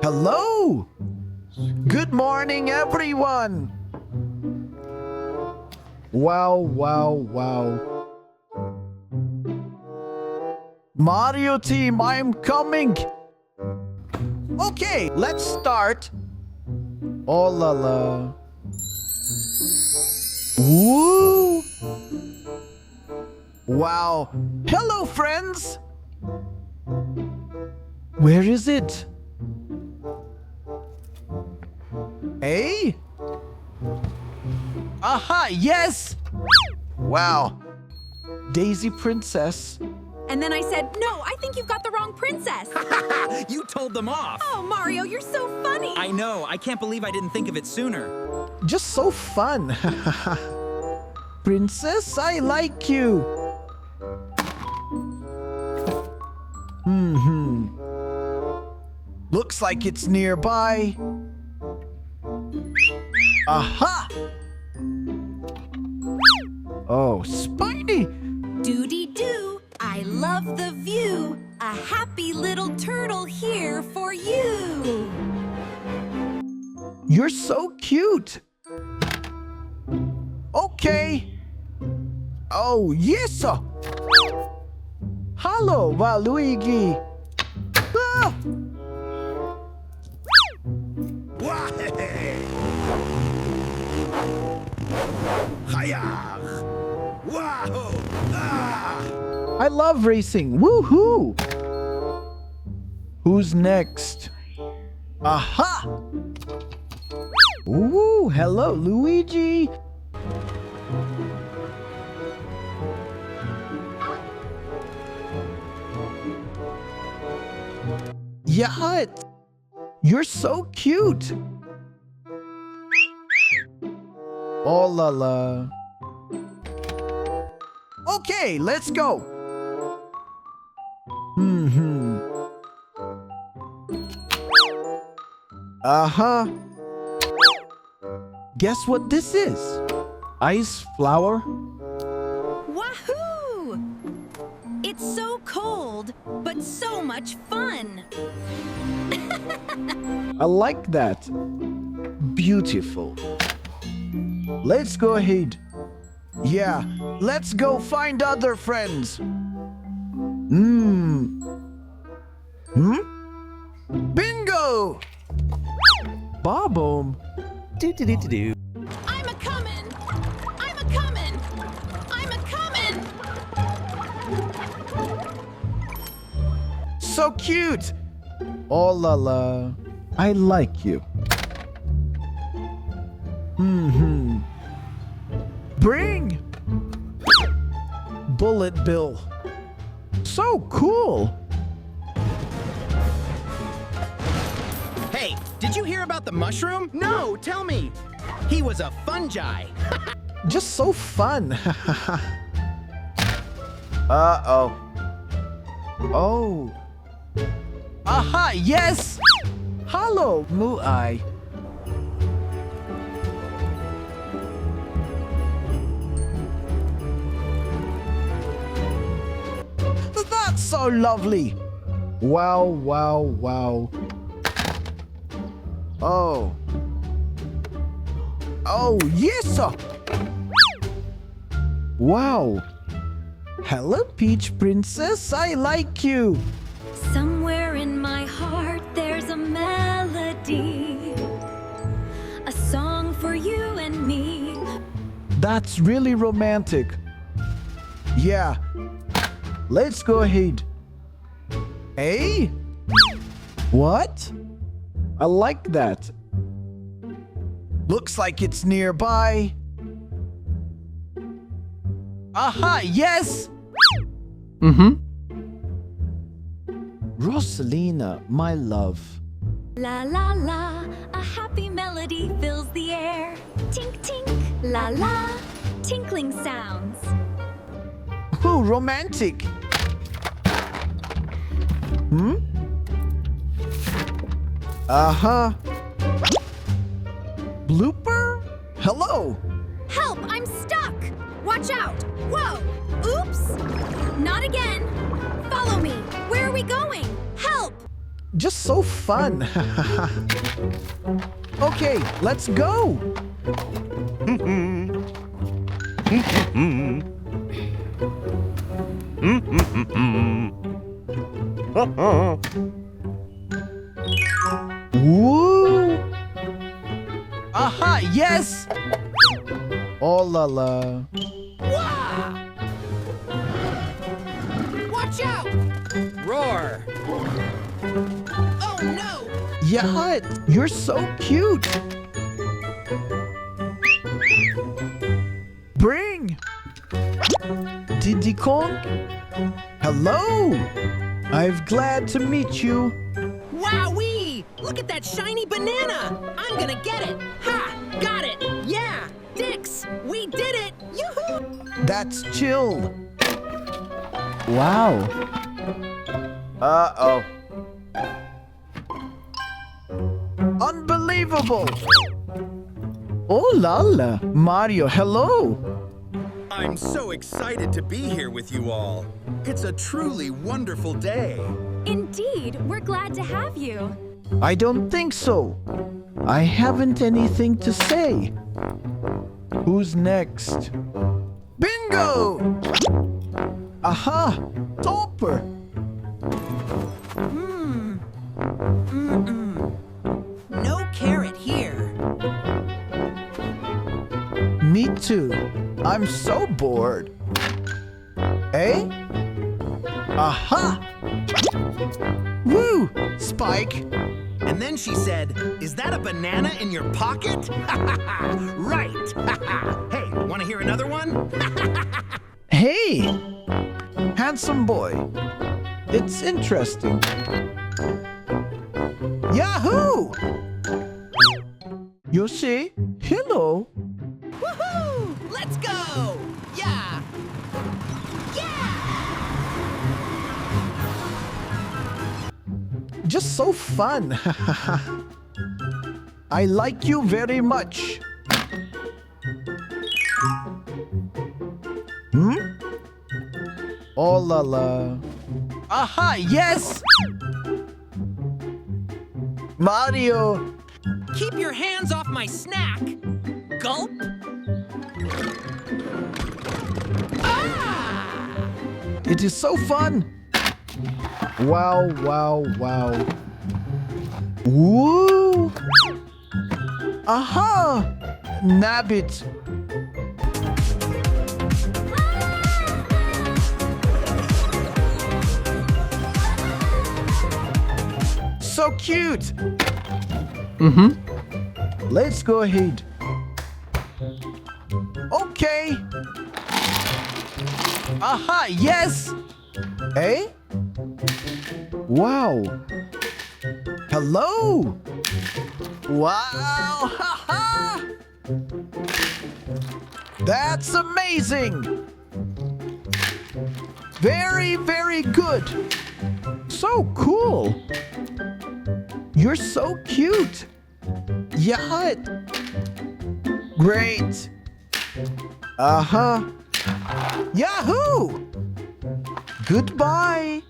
Hello! Good morning, everyone! Wow, wow, wow. Mario team, I'm coming! Okay, let's start. Oh la la. Woo! Wow. Hello, friends! Where is it? Hey? Aha, yes! Wow. Daisy Princess. And then I said, no, I think you've got the wrong princess. You told them off. Oh, Mario, you're so funny. I know. I can't believe I didn't think of it sooner. Just so fun. Princess, I like you. Looks like it's nearby. Aha! Oh, Spidey! Doody-doo, I love the view. A happy little turtle here for you. You're so cute. Okay. Oh, yes, sir. Hello, Luigi. Ah! I love racing. Woohoo! Who's next? Aha! Ooh, hello, Luigi. Yeah, you're so cute. Oh la la. Okay, let's go. Uh-huh. Guess what this is? Ice flower? Wahoo! It's so cold, but so much fun. I like that. Beautiful. Let's go ahead. Yeah, let's go find other friends. Bingo! Bob-omb. Do. I'm a comin'. I'm a comin'. I'm a comin'. So cute. Oh la la. I like you. Bring! Bullet Bill. So cool. Hey, did you hear about the mushroom? No, tell me. He was a fungi. Just so fun. Uh-oh. Oh. Aha, yes! Hello, Mu'ai. That's so lovely. Wow, wow, wow. Oh. Oh, yes, sir. Wow. Hello, Peach Princess. I like you. Somewhere in my heart there's a melody. A song for you and me. That's really romantic. Yeah. Let's go ahead. Hey? What? I like that. Looks like it's nearby. Aha, yes! Rosalina, my love. La la la, a happy melody fills the air. Tink tink, la la, tinkling sounds. Ooh, romantic. Uh-huh. Blooper? Hello. Help, I'm stuck. Watch out. Whoa, oops. Not again. Follow me. Where are we going? Help. Just so fun. Okay, let's go. Woo! Aha, yes! Oh la la. Wow! Watch out! Roar! Oh no! Yeah, you're so cute. Bring! Diddy Kong? Hello! I'm glad to meet you. Wowee! Look at that shiny banana! I'm gonna get it! Ha! Got it! Yeah! Dicks! We did it! Yoo-hoo! That's chill. Wow. Uh-oh. Unbelievable! Oh la la! Mario, hello! I'm so excited to be here with you all. It's a truly wonderful day. Indeed, we're glad to have you. I don't think so. I haven't anything to say. Who's next? Bingo! Aha! Topper! No carrot here. Me too. I'm so bored. Eh? Aha! Woo! Spike! And then she said, "Is that a banana in your pocket?" Right! Hey, wanna hear another one? Hey! Handsome boy. It's interesting. Yahoo! Yoshi, hello. Woohoo! Let's go! Yeah! Yeah! Just so fun. I like you very much. Hmm? Oh la la. Aha, yes! Mario! Keep your hands off my snack! Gulp! Ah! It is so fun! Wow, wow, wow. Woo! Aha! Nabbit! So cute! Let's go ahead. Okay. Aha, yes! Eh? Wow. Hello! Wow! Ha-ha! That's amazing! Very, very good! So cool! You're so cute! Yeah! Great! Uh-huh! Yahoo! Goodbye!